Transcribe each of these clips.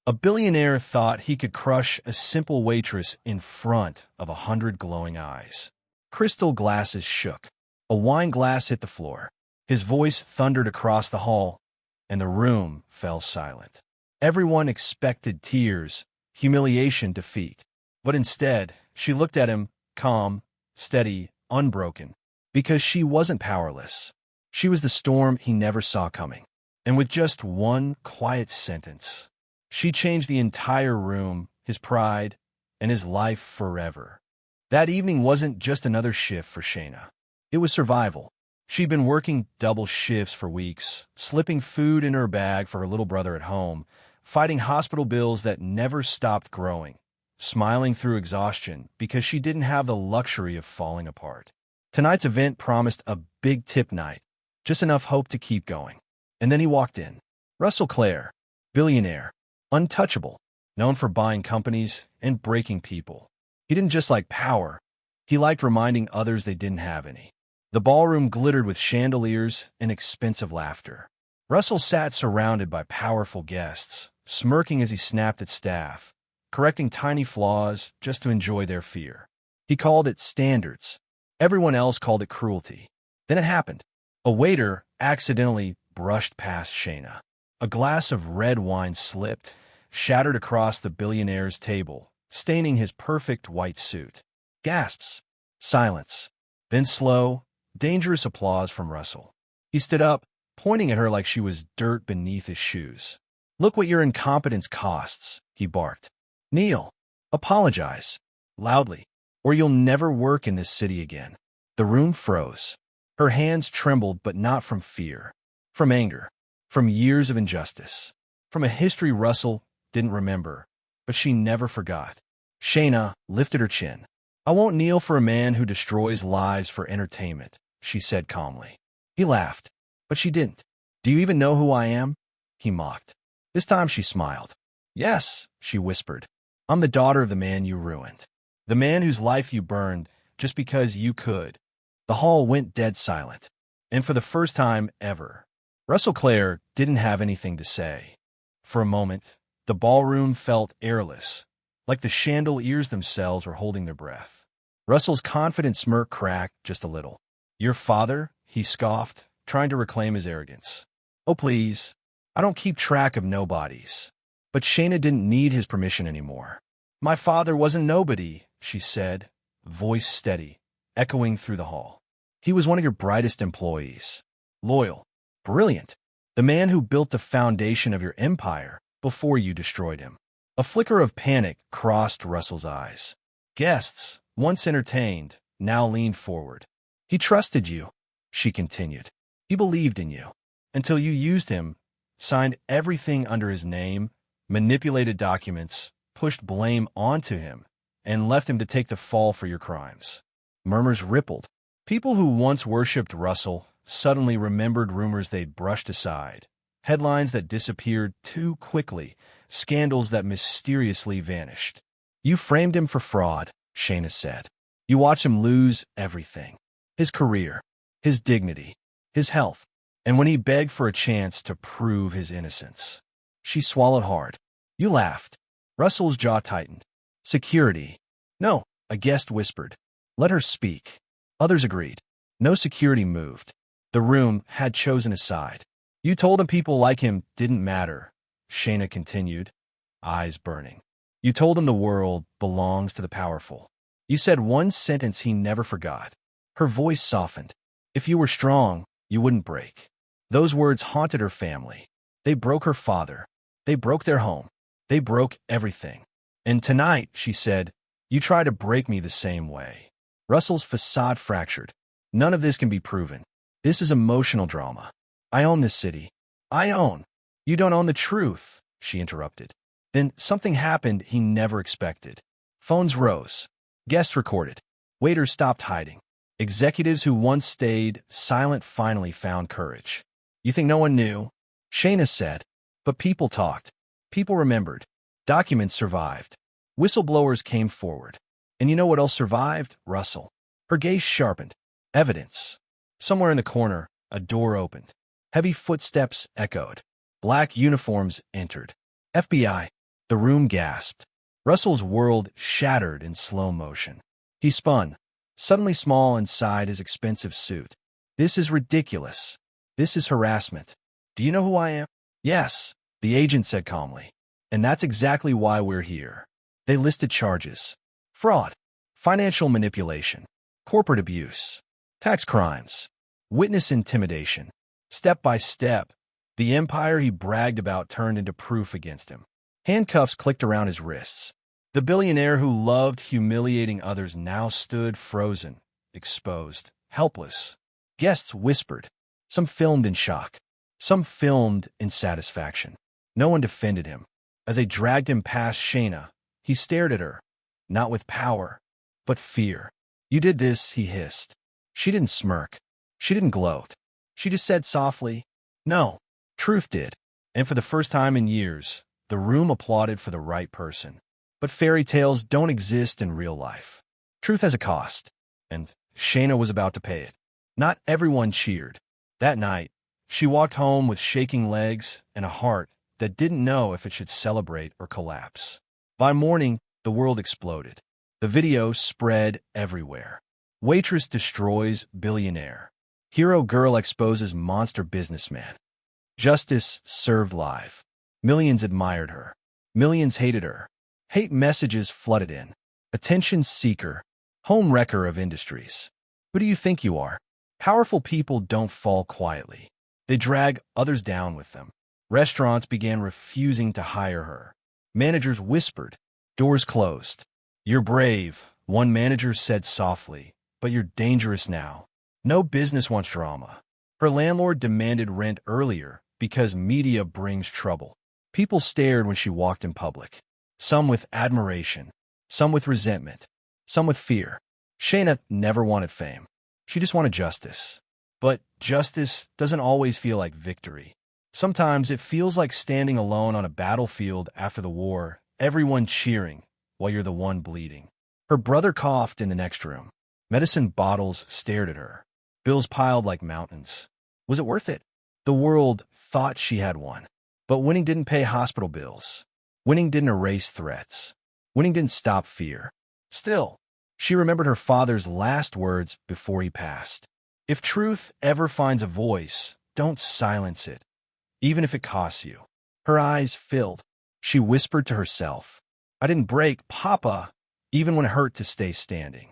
A billionaire thought he could crush a simple waitress in front of 100 glowing eyes. Crystal glasses shook. A wine glass hit the floor. His voice thundered across the hall, and the room fell silent. Everyone expected tears, humiliation, defeat. But instead, she looked at him, calm, steady, unbroken, because she wasn't powerless. She was the storm he never saw coming. And with just one quiet sentence, she changed the entire room, his pride, and his life forever. That evening wasn't just another shift for Shayna. It was survival. She'd been working double shifts for weeks, slipping food in her bag for her little brother at home, fighting hospital bills that never stopped growing, smiling through exhaustion because she didn't have the luxury of falling apart. Tonight's event promised a big tip night, just enough hope to keep going. And then he walked in. Russell Clare, billionaire, untouchable, known for buying companies and breaking people. He didn't just like power. He liked reminding others they didn't have any. The ballroom glittered with chandeliers and expensive laughter. Russell sat surrounded by powerful guests, smirking as he snapped at staff, correcting tiny flaws just to enjoy their fear. He called it standards. Everyone else called it cruelty. Then it happened. A waiter accidentally brushed past Shayna. A glass of red wine slipped, shattered across the billionaire's table, staining his perfect white suit. Gasps. Silence. Then slow, dangerous applause from Russell. He stood up, pointing at her like she was dirt beneath his shoes. "Look what your incompetence costs," he barked. "Kneel. Apologize. Loudly. Or you'll never work in this city again." The room froze. Her hands trembled, but not from fear. From anger. From years of injustice. From a history Russell didn't remember, but she never forgot. Shayna lifted her chin. "I won't kneel for a man who destroys lives for entertainment," she said calmly. He laughed, but she didn't. "Do you even know who I am?" he mocked. This time she smiled. "Yes," she whispered. "I'm the daughter of the man you ruined. The man whose life you burned just because you could." The hall went dead silent. And for the first time ever, Russell Clare didn't have anything to say. For a moment, the ballroom felt airless, like the chandeliers themselves were holding their breath. Russell's confident smirk cracked just a little. "Your father?" he scoffed, trying to reclaim his arrogance. "Oh, please. I don't keep track of nobodies." But Shayna didn't need his permission anymore. "My father wasn't nobody," she said, voice steady, echoing through the hall. "He was one of your brightest employees. Loyal. Brilliant. The man who built the foundation of your empire before you destroyed him." A flicker of panic crossed Russell's eyes. Guests, once entertained, now leaned forward. "He trusted you," she continued. "He believed in you. Until you used him, signed everything under his name, manipulated documents, pushed blame onto him, and left him to take the fall for your crimes." Murmurs rippled. People who once worshipped Russell suddenly remembered rumors they'd brushed aside, headlines that disappeared too quickly, scandals that mysteriously vanished. "You framed him for fraud," Shayna said. "You watched him lose everything. His career, his dignity, his health. And when he begged for a chance to prove his innocence." She swallowed hard. "You laughed." Russell's jaw tightened. "Security." "No," a guest whispered. "Let her speak." Others agreed. No security moved. The room had chosen a side. "You told him people like him didn't matter," Shayna continued, eyes burning. "You told him the world belongs to the powerful." You said one sentence he never forgot. Her voice softened. "If you were strong, you wouldn't break." Those words haunted her family. They broke her father. They broke their home. They broke everything. "And tonight," she said, "you try to break me the same way." Russell's facade fractured. "None of this can be proven. This is emotional drama. I own this city. I own." "You don't own the truth," she interrupted. Then something happened he never expected. Phones rose. Guests recorded. Waiters stopped hiding. Executives who once stayed silent finally found courage. "You think no one knew?" Shayna said. But people talked. People remembered. Documents survived. Whistleblowers came forward. And you know what else survived? Russell. Her gaze sharpened. Evidence. Somewhere in the corner, a door opened. Heavy footsteps echoed. Black uniforms entered. FBI. The room gasped. Russell's world shattered in slow motion. He spun, suddenly small inside his expensive suit. This is ridiculous. This is harassment. Do you know who I am? Yes, the agent said calmly. And that's exactly why we're here. They listed charges: fraud, financial manipulation, corporate abuse, tax crimes, witness intimidation. Step by step, the empire he bragged about turned into proof against him. Handcuffs clicked around his wrists. The billionaire who loved humiliating others now stood frozen, exposed, helpless. Guests whispered. Some filmed in shock. Some filmed in satisfaction. No one defended him. As they dragged him past Shayna, he stared at her, not with power, but fear. You did this, he hissed. She didn't smirk. She didn't gloat. She just said softly, no. Truth did. And for the first time in years, the room applauded for the right person. But fairy tales don't exist in real life. Truth has a cost, and Shayna was about to pay it. Not everyone cheered. That night, she walked home with shaking legs and a heart that didn't know if it should celebrate or collapse. By morning, the world exploded. The video spread everywhere. Waitress destroys billionaire. Hero girl exposes monster businessman. Justice served live. Millions admired her. Millions hated her. Hate messages flooded in. Attention seeker. Home wrecker of industries. Who do you think you are? Powerful people don't fall quietly. They drag others down with them. Restaurants began refusing to hire her. Managers whispered. Doors closed. You're brave, one manager said softly, but you're dangerous now. No business wants drama. Her landlord demanded rent earlier because media brings trouble. People stared when she walked in public. Some with admiration, some with resentment, some with fear. Shayna never wanted fame. She just wanted justice. But justice doesn't always feel like victory. Sometimes it feels like standing alone on a battlefield after the war, everyone cheering while you're the one bleeding. Her brother coughed in the next room. Medicine bottles stared at her. Bills piled like mountains. Was it worth it? The world thought she had won. But winning didn't pay hospital bills. Winning didn't erase threats. Winning didn't stop fear. Still, she remembered her father's last words before he passed. If truth ever finds a voice, don't silence it, even if it costs you. Her eyes filled. She whispered to herself, I didn't break, Papa, even when it hurt to stay standing.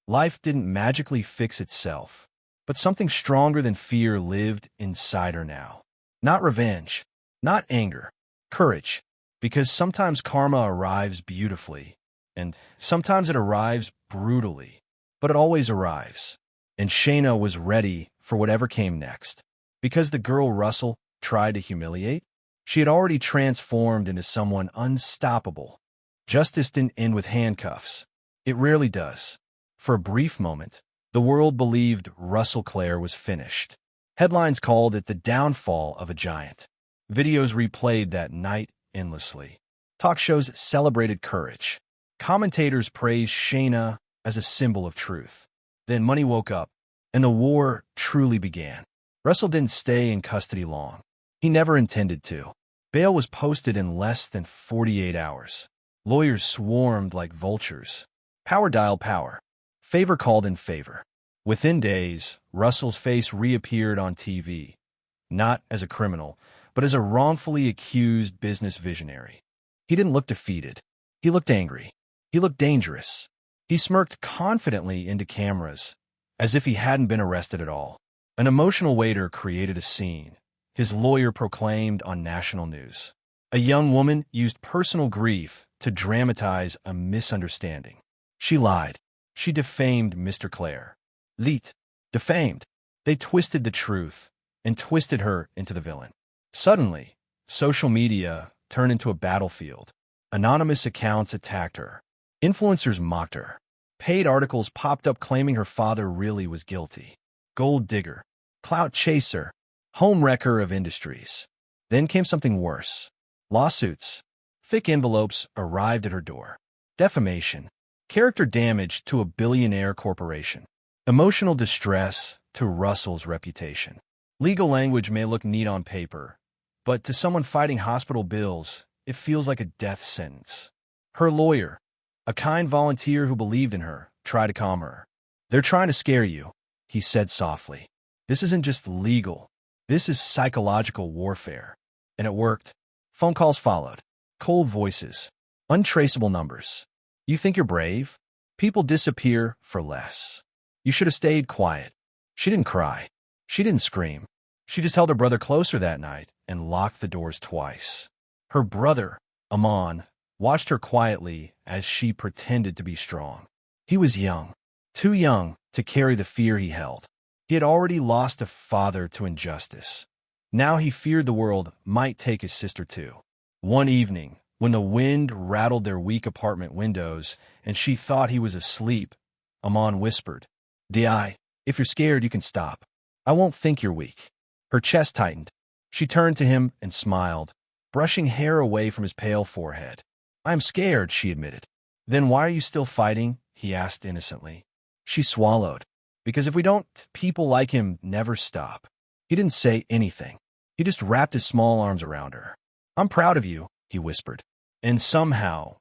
Life didn't magically fix itself, but something stronger than fear lived inside her now. Not revenge, not anger, courage, because sometimes karma arrives beautifully, and sometimes it arrives brutally, but it always arrives. And Shayna was ready for whatever came next. Because the girl Russell tried to humiliate, she had already transformed into someone unstoppable. Justice didn't end with handcuffs. It rarely does. For a brief moment, the world believed Russell Clare was finished. Headlines called it the downfall of a giant. Videos replayed that night endlessly. Talk shows celebrated courage. Commentators praised Shayna as a symbol of truth. Then money woke up, and the war truly began. Russell didn't stay in custody long. He never intended to. Bail was posted in less than 48 hours. Lawyers swarmed like vultures. Power dialed power. Favor called in favor. Within days, Russell's face reappeared on TV, not as a criminal, but as a wrongfully accused business visionary. He didn't look defeated. He looked angry. He looked dangerous. He smirked confidently into cameras, as if he hadn't been arrested at all. An emotional waiter created a scene. His lawyer proclaimed on national news. A young woman used personal grief to dramatize a misunderstanding. She lied. She defamed Mr. Clare. Defamed. They twisted the truth and twisted her into the villain. Suddenly, social media turned into a battlefield. Anonymous accounts attacked her. Influencers mocked her. Paid articles popped up claiming her father really was guilty. Gold digger, clout chaser, home wrecker of industries. Then came something worse. Lawsuits. Thick envelopes arrived at her door. Defamation. Character damage to a billionaire corporation. Emotional distress to Russell's reputation. Legal language may look neat on paper, but to someone fighting hospital bills, it feels like a death sentence. Her lawyer, a kind volunteer who believed in her, tried to calm her. They're trying to scare you, he said softly. This isn't just legal. This is psychological warfare. And it worked. Phone calls followed. Cold voices. Untraceable numbers. You think you're brave? People disappear for less. You should have stayed quiet. She didn't cry. She didn't scream. She just held her brother closer that night and locked the doors twice. Her brother, Amon, watched her quietly as she pretended to be strong. He was young, too young to carry the fear he held. He had already lost a father to injustice. Now he feared the world might take his sister too. One evening, when the wind rattled their weak apartment windows and she thought he was asleep, Amon whispered, "Di, if you're scared, you can stop. I won't think you're weak." Her chest tightened. She turned to him and smiled, brushing hair away from his pale forehead. "I'm scared," she admitted. "Then why are you still fighting?" he asked innocently. She swallowed. "Because if we don't, people like him never stop." He didn't say anything. He just wrapped his small arms around her. "I'm proud of you," he whispered. And somehow,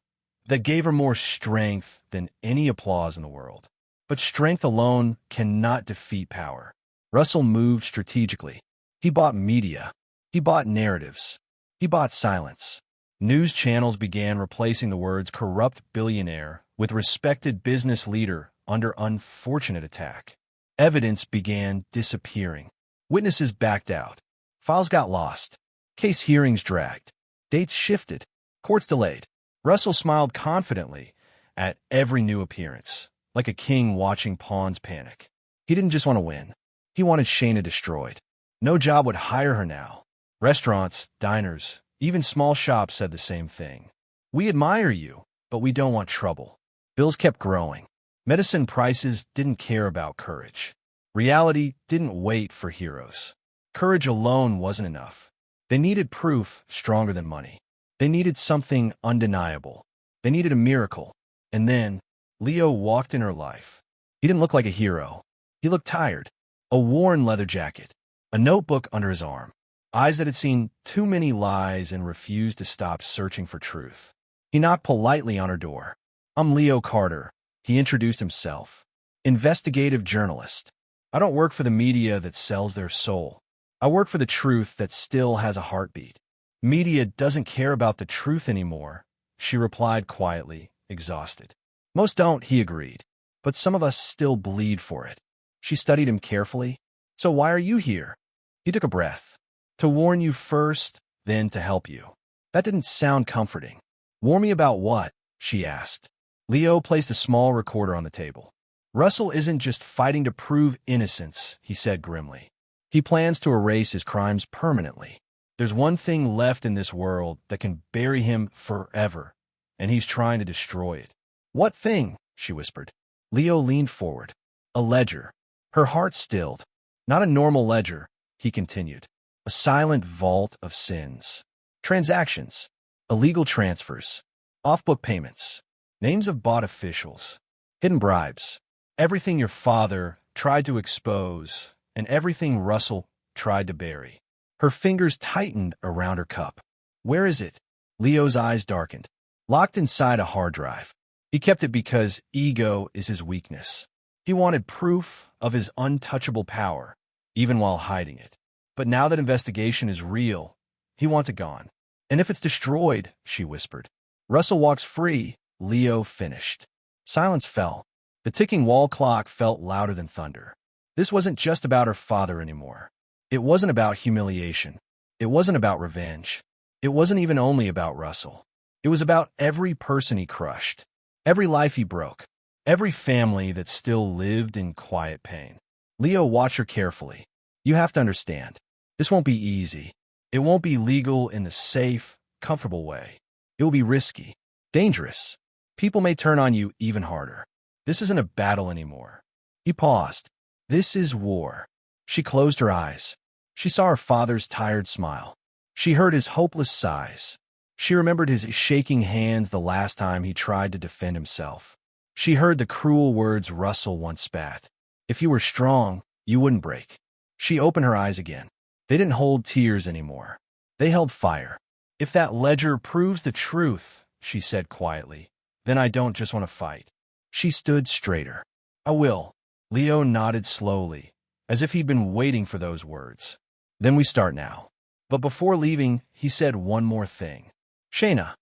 that gave her more strength than any applause in the world. But strength alone cannot defeat power. Russell moved strategically. He bought media. He bought narratives. He bought silence. News channels began replacing the words corrupt billionaire with respected business leader under unfortunate attack. Evidence began disappearing. Witnesses backed out. Files got lost. Case hearings dragged. Dates shifted. Courts delayed. Russell smiled confidently at every new appearance, like a king watching pawns panic. He didn't just want to win. He wanted Shayna destroyed. No job would hire her now. Restaurants, diners, even small shops said the same thing. "We admire you, but we don't want trouble." Bills kept growing. Medicine prices didn't care about courage. Reality didn't wait for heroes. Courage alone wasn't enough. They needed proof stronger than money. They needed something undeniable. They needed a miracle. And then, Leo walked in her life. He didn't look like a hero. He looked tired. A worn leather jacket. A notebook under his arm. Eyes that had seen too many lies and refused to stop searching for truth. He knocked politely on her door. "I'm Leo Carter," he introduced himself. "Investigative journalist. I don't work for the media that sells their soul. I work for the truth that still has a heartbeat." "Media doesn't care about the truth anymore," she replied quietly, exhausted. "Most don't," he agreed. "But some of us still bleed for it." She studied him carefully. "So why are you here?" He took a breath. "To warn you first, then to help you." That didn't sound comforting. "Warn me about what?" she asked. Leo placed a small recorder on the table. "Russell isn't just fighting to prove innocence," he said grimly. "He plans to erase his crimes permanently. There's one thing left in this world that can bury him forever, and he's trying to destroy it." "What thing?" she whispered. Leo leaned forward. "A ledger." Her heart stilled. "Not a normal ledger," he continued. "A silent vault of sins. Transactions. Illegal transfers. Off-book payments. Names of bought officials. Hidden bribes. Everything your father tried to expose, and everything Russell tried to bury." Her fingers tightened around her cup. "Where is it?" Leo's eyes darkened. "Locked inside a hard drive. He kept it because ego is his weakness. He wanted proof of his untouchable power, even while hiding it. But now that investigation is real, he wants it gone. And if it's destroyed," she whispered. "Russell walks free," Leo finished. Silence fell. The ticking wall clock felt louder than thunder. This wasn't just about her father anymore. It wasn't about humiliation. It wasn't about revenge. It wasn't even only about Russell. It was about every person he crushed, every life he broke, every family that still lived in quiet pain. Leo watched her carefully. "You have to understand. This won't be easy. It won't be legal in the safe, comfortable way. It will be risky, dangerous. People may turn on you even harder. This isn't a battle anymore." He paused. "This is war." She closed her eyes. She saw her father's tired smile. She heard his hopeless sighs. She remembered his shaking hands the last time he tried to defend himself. She heard the cruel words Russell once spat. "If you were strong, you wouldn't break." She opened her eyes again. They didn't hold tears anymore. They held fire. If that ledger proves the truth, she said quietly, then I don't just want to fight. She stood straighter. I will. Leo nodded slowly, as if he'd been waiting for those words. Then we start now. But before leaving, he said one more thing. Shayna,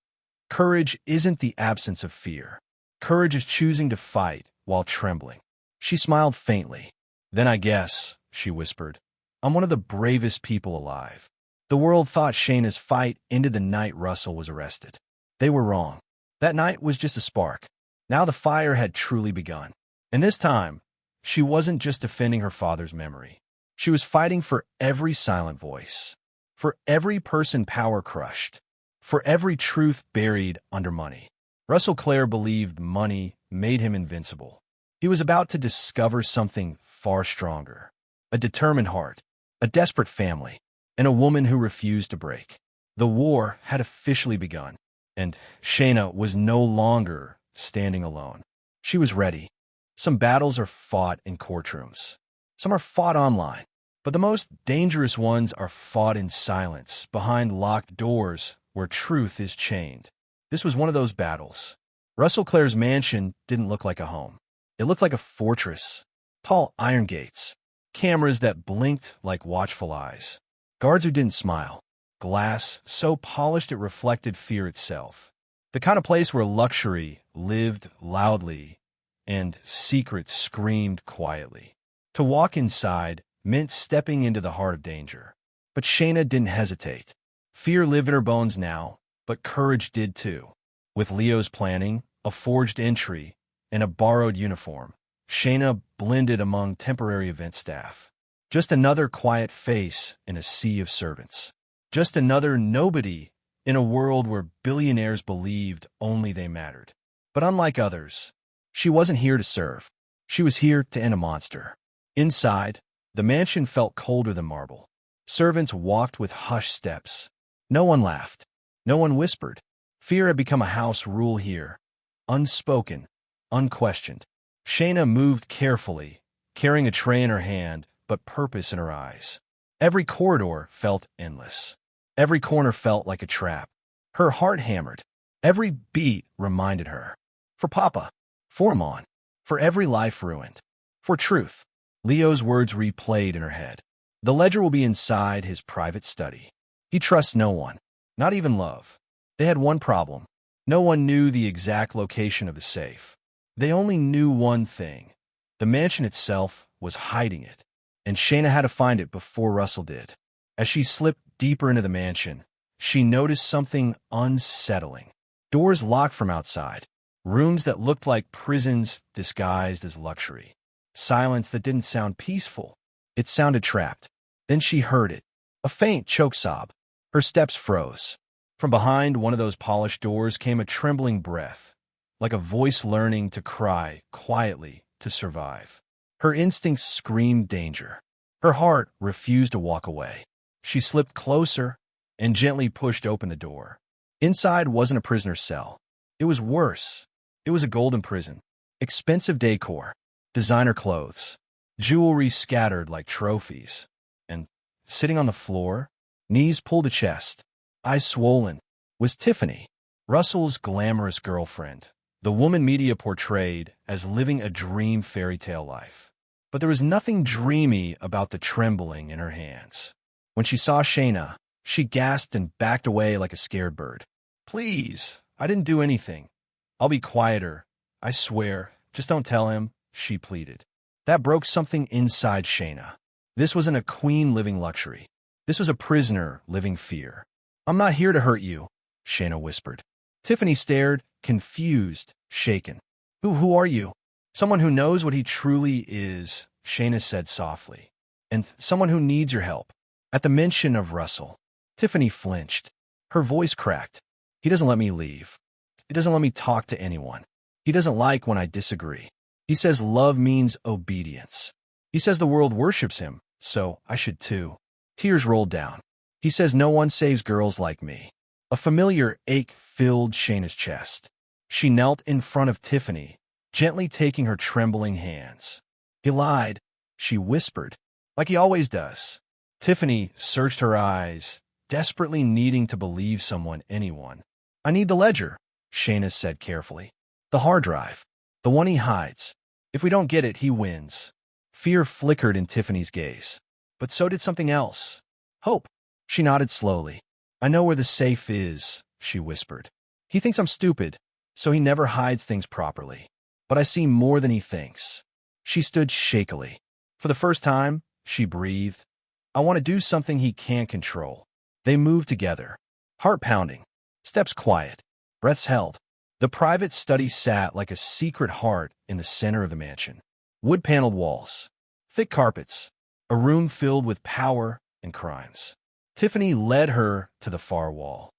courage isn't the absence of fear. Courage is choosing to fight while trembling. She smiled faintly. Then I guess, she whispered, I'm one of the bravest people alive. The world thought Shayna's fight ended the night Russell was arrested. They were wrong. That night was just a spark. Now the fire had truly begun. And this time, she wasn't just defending her father's memory. She was fighting for every silent voice, for every person power crushed, for every truth buried under money. Russell Clare believed money made him invincible. He was about to discover something far stronger. A determined heart, a desperate family, and a woman who refused to break. The war had officially begun, and Shayna was no longer standing alone. She was ready. Some battles are fought in courtrooms. Some are fought online. But the most dangerous ones are fought in silence, behind locked doors where truth is chained. This was one of those battles. Russell Clare's mansion didn't look like a home. It looked like a fortress. Tall iron gates. Cameras that blinked like watchful eyes. Guards who didn't smile. Glass so polished it reflected fear itself. The kind of place where luxury lived loudly and secrets screamed quietly. To walk inside meant stepping into the heart of danger. But Shayna didn't hesitate. Fear lived in her bones now, but courage did too. With Leo's planning, a forged entry, and a borrowed uniform, Shayna blended among temporary event staff. Just another quiet face in a sea of servants. Just another nobody in a world where billionaires believed only they mattered. But unlike others, she wasn't here to serve. She was here to end a monster. Inside, the mansion felt colder than marble. Servants walked with hushed steps. No one laughed. No one whispered. Fear had become a house rule here. Unspoken, unquestioned. Shayna moved carefully, carrying a tray in her hand, but purpose in her eyes. Every corridor felt endless. Every corner felt like a trap. Her heart hammered. Every beat reminded her. For Papa. For Mon. For every life ruined. For truth. Leo's words replayed in her head. The ledger will be inside his private study. He trusts no one, not even love. They had one problem. No one knew the exact location of the safe. They only knew one thing. The mansion itself was hiding it, and Shayna had to find it before Russell did. As she slipped deeper into the mansion, she noticed something unsettling. Doors locked from outside. Rooms that looked like prisons disguised as luxury. Silence that didn't sound peaceful. It sounded trapped. Then she heard it. A faint choke sob. Her steps froze. From behind one of those polished doors came a trembling breath, like a voice learning to cry quietly to survive. Her instincts screamed danger. Her heart refused to walk away. She slipped closer and gently pushed open the door. Inside wasn't a prisoner's cell. It was worse. It was a golden prison. Expensive decor, designer clothes, jewelry scattered like trophies. And sitting on the floor, knees pulled to chest, eyes swollen, was Tiffany, Russell's glamorous girlfriend, the woman media portrayed as living a dream fairy tale life. But there was nothing dreamy about the trembling in her hands. When she saw Shayna, she gasped and backed away like a scared bird. Please, I didn't do anything. I'll be quieter. I swear. Just don't tell him, she pleaded. That broke something inside Shayna. This wasn't a queen living luxury. This was a prisoner living fear. I'm not here to hurt you, Shayna whispered. Tiffany stared, confused, shaken. Who are you? Someone who knows what he truly is, Shayna said softly. And someone who needs your help. At the mention of Russell, Tiffany flinched. Her voice cracked. He doesn't let me leave. He doesn't let me talk to anyone. He doesn't like when I disagree. He says love means obedience. He says the world worships him, so I should too. Tears rolled down. He says no one saves girls like me. A familiar ache filled Shayna's chest. She knelt in front of Tiffany, gently taking her trembling hands. He lied, she whispered, like he always does. Tiffany searched her eyes, desperately needing to believe anyone. "I need the ledger," Shayna said carefully. "The hard drive. The one he hides. If we don't get it, he wins." Fear flickered in Tiffany's gaze. But so did something else. Hope. She nodded slowly. "I know where the safe is," she whispered. "He thinks I'm stupid, so he never hides things properly. But I see more than he thinks." She stood shakily. For the first time, she breathed. "I want to do something he can't control." They moved together. Heart pounding. Steps quiet. Breaths held. The private study sat like a secret heart in the center of the mansion. Wood-paneled walls. Thick carpets. A room filled with power and crimes. Tiffany led her to the far wall.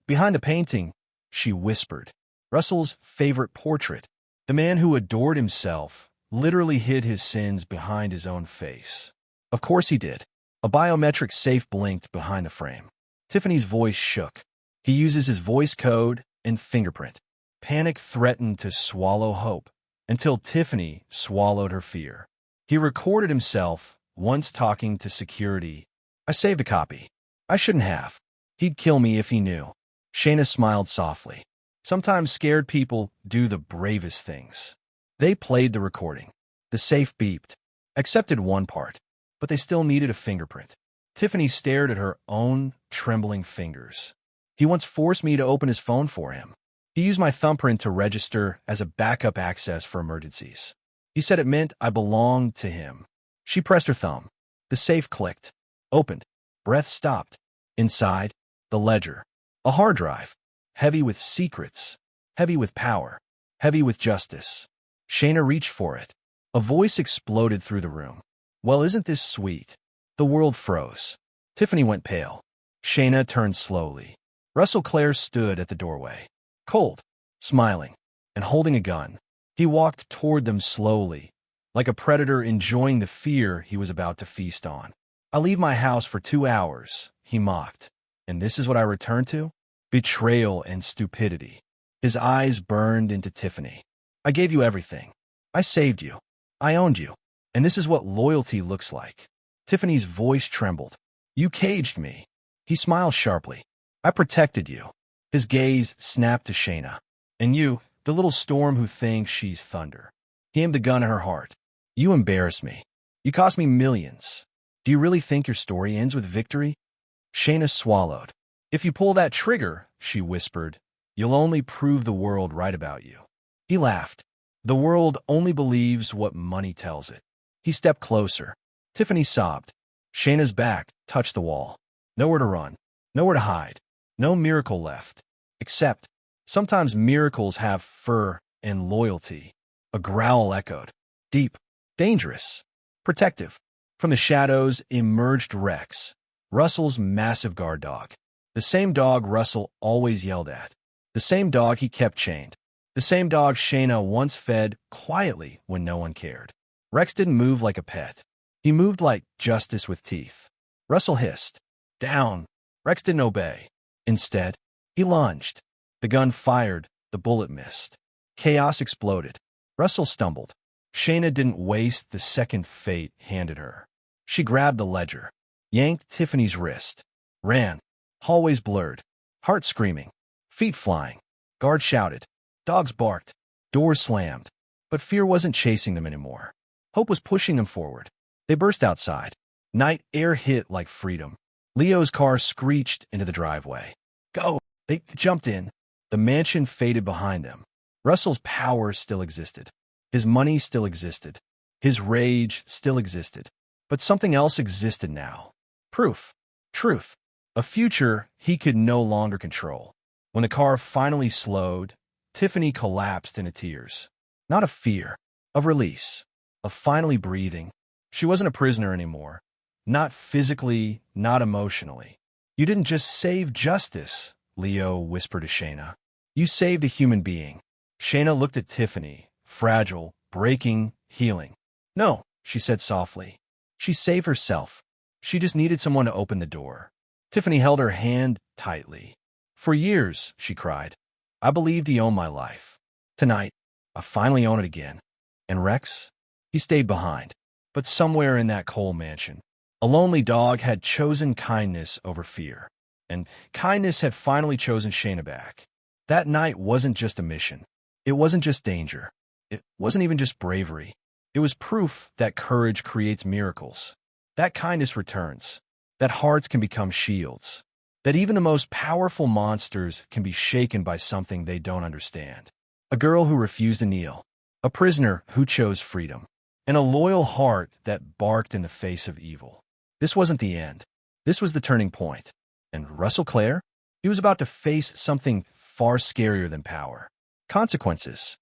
Behind the painting, she whispered, Russell's favorite portrait. The man who adored himself literally hid his sins behind his own face. Of course he did. A biometric safe blinked behind the frame. Tiffany's voice shook. He uses his voice code and fingerprint. Panic threatened to swallow hope, until Tiffany swallowed her fear. He recorded himself, once talking to security. "I saved a copy. I shouldn't have. He'd kill me if he knew." Shayna smiled softly. Sometimes scared people do the bravest things. They played the recording. The safe beeped. Accepted one part, but they still needed a fingerprint. Tiffany stared at her own trembling fingers. "He once forced me to open his phone for him. He used my thumbprint to register as a backup access for emergencies. He said it meant I belonged to him." She pressed her thumb. The safe clicked. Opened. Breath stopped. Inside, the ledger. A hard drive. Heavy with secrets. Heavy with power. Heavy with justice. Shayna reached for it. A voice exploded through the room. "Well, isn't this sweet?" The world froze. Tiffany went pale. Shayna turned slowly. Russell Clare stood at the doorway. Cold, smiling, and holding a gun. He walked toward them slowly, like a predator enjoying the fear he was about to feast on. "I leave my house for 2 hours," he mocked. "And this is what I return to? Betrayal and stupidity." His eyes burned into Tiffany. "I gave you everything. I saved you. I owned you. And this is what loyalty looks like." Tiffany's voice trembled. "You caged me." He smiled sharply. "I protected you." His gaze snapped to Shayna. "And you, the little storm who thinks she's thunder." He aimed the gun at her heart. "You embarrass me. You cost me millions. Do you really think your story ends with victory?" Shayna swallowed. "If you pull that trigger," she whispered, "you'll only prove the world right about you." He laughed. "The world only believes what money tells it." He stepped closer. Tiffany sobbed. Shayna's back touched the wall. Nowhere to run. Nowhere to hide. No miracle left. Except, sometimes miracles have fur and loyalty. A growl echoed. Deep. Dangerous. Protective. From the shadows emerged Rex, Russell's massive guard dog. The same dog Russell always yelled at. The same dog he kept chained. The same dog Shayna once fed quietly when no one cared. Rex didn't move like a pet. He moved like justice with teeth. Russell hissed. "Down." Rex didn't obey. Instead, he lunged. The gun fired. The bullet missed. Chaos exploded. Russell stumbled. Shayna didn't waste the second fate handed her. She grabbed the ledger, yanked Tiffany's wrist, ran. Hallways blurred. Heart screaming. Feet flying. Guards shouted. Dogs barked. Doors slammed. But fear wasn't chasing them anymore. Hope was pushing them forward. They burst outside. Night air hit like freedom. Leo's car screeched into the driveway. "Go!" They jumped in. The mansion faded behind them. Russell's power still existed. His money still existed. His rage still existed. But something else existed now. Proof. Truth. A future he could no longer control. When the car finally slowed, Tiffany collapsed into tears. Not of fear, of release, of finally breathing. She wasn't a prisoner anymore. Not physically, not emotionally. "You didn't just save justice," Leo whispered to Shayna. "You saved a human being." Shayna looked at Tiffany, fragile, breaking, healing. "No," she said softly. "She saved herself. She just needed someone to open the door." Tiffany held her hand tightly. "For years," she cried, "I believed he owned my life. Tonight, I finally own it again." And Rex? He stayed behind. But somewhere in that coal mansion, a lonely dog had chosen kindness over fear. and kindness had finally chosen Shayna back. That night wasn't just a mission. It wasn't just danger. It wasn't even just bravery. It was proof that courage creates miracles, that kindness returns, that hearts can become shields, that even the most powerful monsters can be shaken by something they don't understand. A girl who refused to kneel, a prisoner who chose freedom, and a loyal heart that barked in the face of evil. This wasn't the end. This was the turning point. And Russell Clare? He was about to face something far scarier than power. Consequences.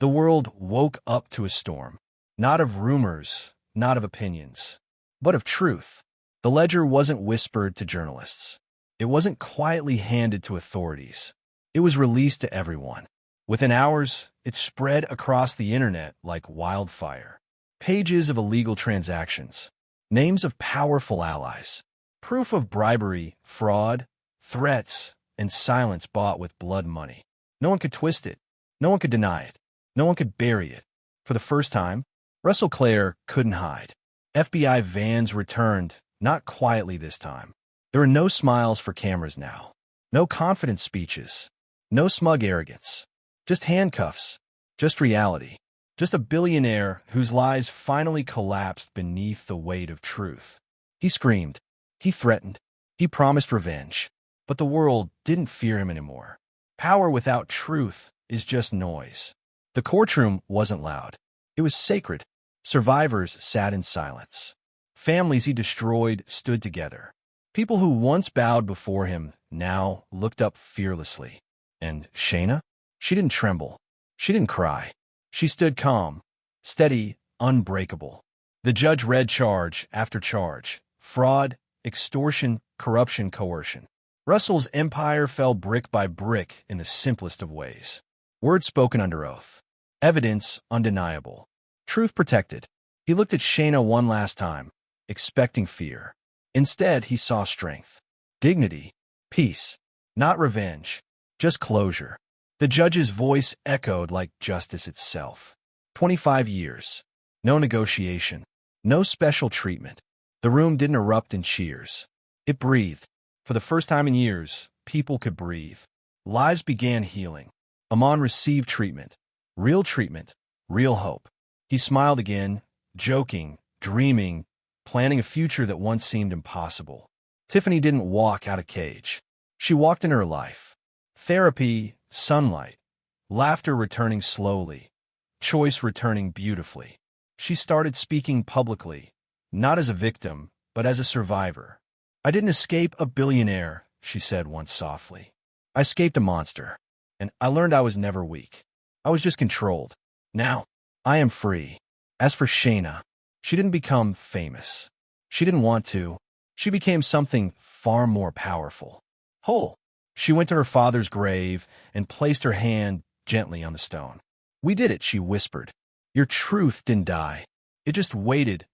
The world woke up to a storm. Not of rumors, not of opinions, but of truth. The ledger wasn't whispered to journalists. It wasn't quietly handed to authorities. It was released to everyone. Within hours, it spread across the internet like wildfire. Pages of illegal transactions, names of powerful allies, proof of bribery, fraud, threats, and silence bought with blood money. No one could twist it. No one could deny it. No one could bury it. For the first time, Russell Clare couldn't hide. FBI vans returned, not quietly this time. There were no smiles for cameras now. No confident speeches. No smug arrogance. Just handcuffs. Just reality. Just a billionaire whose lies finally collapsed beneath the weight of truth. He screamed. He threatened. He promised revenge. But the world didn't fear him anymore. Power without truth is just noise. The courtroom wasn't loud. It was sacred. Survivors sat in silence. Families he destroyed stood together. People who once bowed before him now looked up fearlessly. And Shayna? She didn't tremble. She didn't cry. She stood calm, steady, unbreakable. The judge read charge after charge. Fraud, extortion, corruption, coercion. Russell's empire fell brick by brick in the simplest of ways. Words spoken under oath. Evidence undeniable. Truth protected. He looked at Shayna one last time, expecting fear. Instead, he saw strength, dignity, peace, not revenge, just closure. The judge's voice echoed like justice itself. 25 years. No negotiation. No special treatment. The room didn't erupt in cheers. It breathed. For the first time in years, people could breathe. Lives began healing. Amon received treatment. Real hope. He smiled again, joking, dreaming, planning a future that once seemed impossible. Tiffany didn't walk out of cage. She walked in her life. Therapy, sunlight, laughter returning slowly, choice returning beautifully. She started speaking publicly, not as a victim, but as a survivor. I didn't escape a billionaire, she said once softly. I escaped a monster, and I learned I was never weak. I was just controlled. Now, I am free. As for Shayna, she didn't become famous. She didn't want to. She became something far more powerful. Whole. She went to her father's grave and placed her hand gently on the stone. We did it, she whispered. Your truth didn't die. It just waited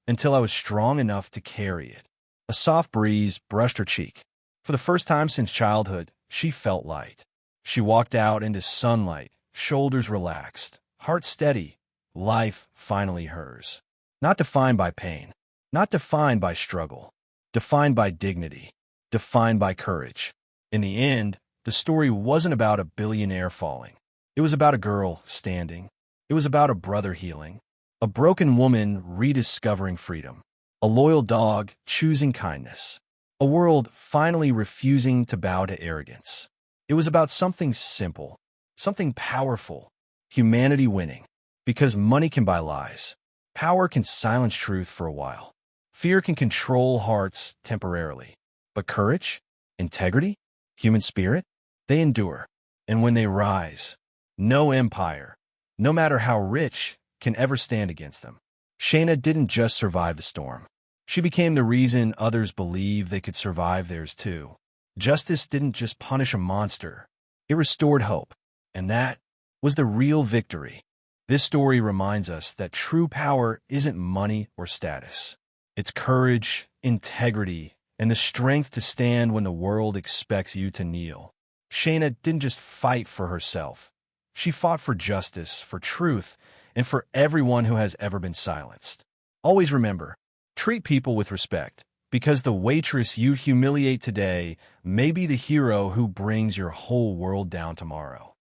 until I was strong enough to carry it. A soft breeze brushed her cheek. For the first time since childhood, she felt light. She walked out into sunlight, shoulders relaxed, heart steady, life finally hers. Not defined by pain, not defined by struggle, defined by dignity, defined by courage. In the end, the story wasn't about a billionaire falling. It was about a girl standing. It was about a brother healing, a broken woman rediscovering freedom, a loyal dog choosing kindness, a world finally refusing to bow to arrogance. It was about something simple, something powerful, humanity winning. Because money can buy lies. Power can silence truth for a while. Fear can control hearts temporarily. But courage, integrity, human spirit, they endure. And when they rise, no empire, no matter how rich, can ever stand against them. Shayna didn't just survive the storm. She became the reason others believed they could survive theirs too. Justice didn't just punish a monster. It restored hope. And that was the real victory. This story reminds us that true power isn't money or status. It's courage, integrity, and the strength to stand when the world expects you to kneel. Shayna didn't just fight for herself. She fought for justice, for truth, and for everyone who has ever been silenced. Always remember, treat people with respect, Because the waitress you humiliate today may be the hero who brings your whole world down tomorrow.